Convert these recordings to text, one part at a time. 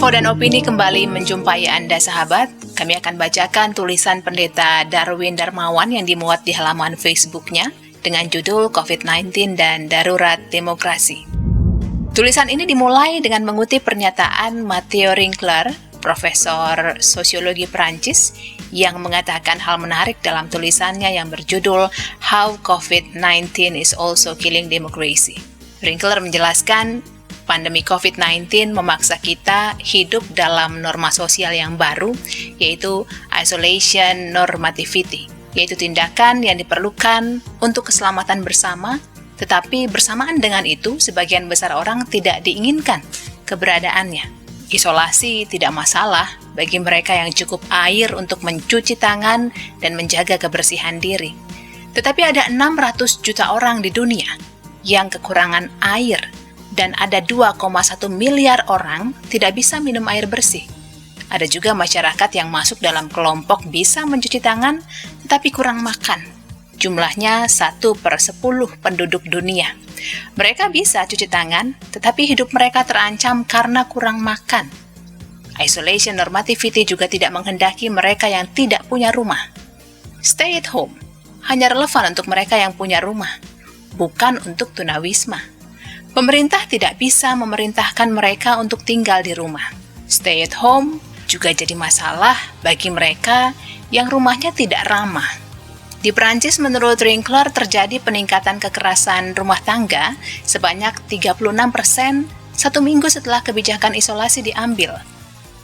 Info dan opini kembali menjumpai Anda sahabat. Kami akan bacakan tulisan Pendeta Darwin Darmawan yang dimuat di halaman Facebooknya dengan judul COVID-19 dan Darurat Demokrasi. Tulisan ini dimulai dengan mengutip pernyataan Matteo Rinkler, Profesor Sosiologi Perancis, yang mengatakan hal menarik dalam tulisannya yang berjudul How COVID-19 is Also Killing Democracy. Rinkler menjelaskan pandemi COVID-19 memaksa kita hidup dalam norma sosial yang baru, yaitu isolation normativity, yaitu tindakan yang diperlukan untuk keselamatan bersama, tetapi bersamaan dengan itu, sebagian besar orang tidak diinginkan keberadaannya. Isolasi tidak masalah bagi mereka yang cukup air untuk mencuci tangan dan menjaga kebersihan diri. Tetapi ada 600 juta orang di dunia yang kekurangan air, dan ada 2,1 miliar orang tidak bisa minum air bersih. Ada juga masyarakat yang masuk dalam kelompok bisa mencuci tangan, tetapi kurang makan. Jumlahnya 1/10 penduduk dunia. Mereka bisa cuci tangan, tetapi hidup mereka terancam karena kurang makan. Isolation normativity juga tidak menghendaki mereka yang tidak punya rumah. Stay at home hanya relevan untuk mereka yang punya rumah, bukan untuk tunawisma. Pemerintah tidak bisa memerintahkan mereka untuk tinggal di rumah. Stay at home juga jadi masalah bagi mereka yang rumahnya tidak ramah. Di Perancis, menurut Rinkler, terjadi peningkatan kekerasan rumah tangga sebanyak 36% 1 minggu setelah kebijakan isolasi diambil.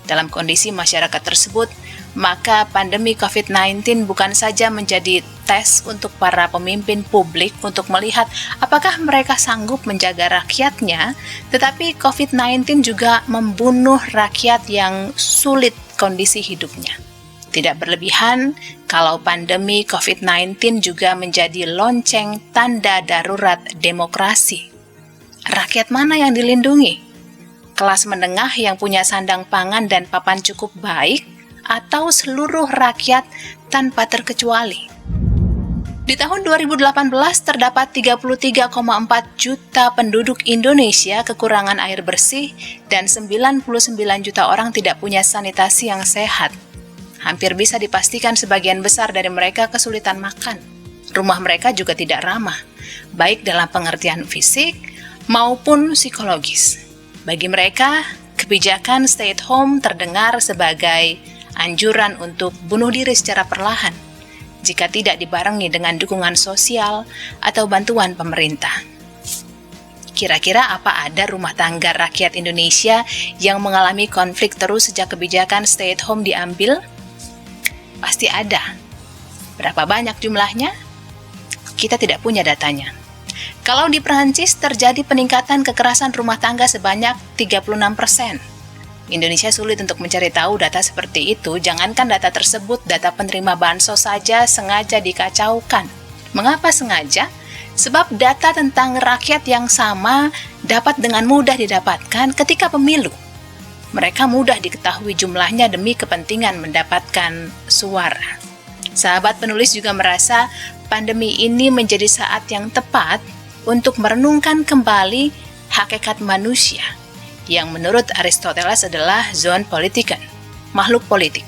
Dalam kondisi masyarakat tersebut, maka pandemi COVID-19 bukan saja menjadi tes untuk para pemimpin publik untuk melihat apakah mereka sanggup menjaga rakyatnya, tetapi COVID-19 juga membunuh rakyat yang sulit kondisi hidupnya. Tidak berlebihan kalau pandemi COVID-19 juga menjadi lonceng tanda darurat demokrasi. Rakyat mana yang dilindungi? Kelas menengah yang punya sandang pangan dan papan cukup baik, atau seluruh rakyat tanpa terkecuali? Di tahun 2018 terdapat 33,4 juta penduduk Indonesia kekurangan air bersih dan 99 juta orang tidak punya sanitasi yang sehat. Hampir bisa dipastikan sebagian besar dari mereka kesulitan makan. Rumah mereka juga tidak ramah, baik dalam pengertian fisik maupun psikologis. Bagi mereka, kebijakan stay at home terdengar sebagai anjuran untuk bunuh diri secara perlahan jika tidak dibarengi dengan dukungan sosial atau bantuan pemerintah. Kira-kira apa ada rumah tangga rakyat Indonesia yang mengalami konflik terus sejak kebijakan stay at home diambil? Pasti ada. Berapa banyak jumlahnya? Kita tidak punya datanya. Kalau di Perancis terjadi peningkatan kekerasan rumah tangga sebanyak 36%. Indonesia sulit untuk mencari tahu data seperti itu, jangankan data tersebut, data penerima bansos saja sengaja dikacaukan. Mengapa sengaja? Sebab data tentang rakyat yang sama dapat dengan mudah didapatkan ketika pemilu. Mereka mudah diketahui jumlahnya demi kepentingan mendapatkan suara. Sahabat penulis juga merasa pandemi ini menjadi saat yang tepat untuk merenungkan kembali hakikat manusia, yang menurut Aristoteles adalah zoon politikon, makhluk politik.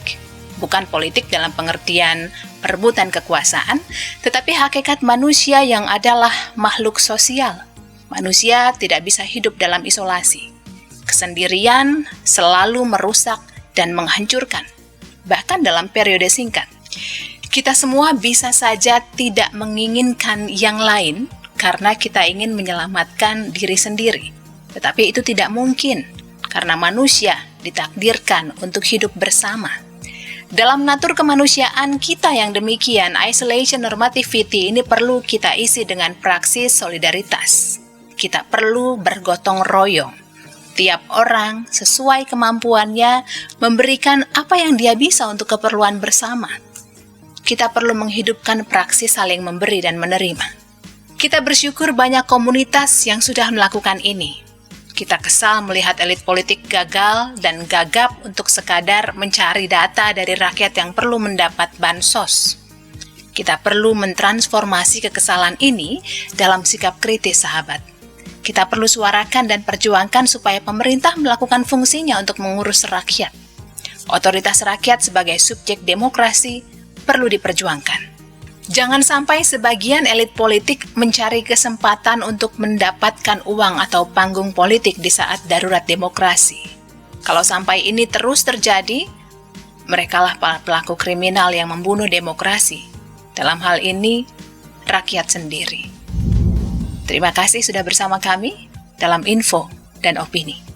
Bukan politik dalam pengertian perebutan kekuasaan, tetapi hakikat manusia yang adalah makhluk sosial. Manusia tidak bisa hidup dalam isolasi. Kesendirian selalu merusak dan menghancurkan, bahkan dalam periode singkat. Kita semua bisa saja tidak menginginkan yang lain karena kita ingin menyelamatkan diri sendiri. Tetapi itu tidak mungkin, karena manusia ditakdirkan untuk hidup bersama. Dalam natur kemanusiaan kita yang demikian, isolation normativity ini perlu kita isi dengan praksis solidaritas. Kita perlu bergotong royong. Tiap orang sesuai kemampuannya memberikan apa yang dia bisa untuk keperluan bersama. Kita perlu menghidupkan praksis saling memberi dan menerima. Kita bersyukur banyak komunitas yang sudah melakukan ini. Kita kesal melihat elit politik gagal dan gagap untuk sekadar mencari data dari rakyat yang perlu mendapat bansos. Kita perlu mentransformasi kekesalan ini dalam sikap kritis, sahabat. Kita perlu suarakan dan perjuangkan supaya pemerintah melakukan fungsinya untuk mengurus rakyat. Otoritas rakyat sebagai subjek demokrasi perlu diperjuangkan. Jangan sampai sebagian elit politik mencari kesempatan untuk mendapatkan uang atau panggung politik di saat darurat demokrasi. Kalau sampai ini terus terjadi, merekalah para pelaku kriminal yang membunuh demokrasi. Dalam hal ini, rakyat sendiri. Terima kasih sudah bersama kami dalam Info dan Opini.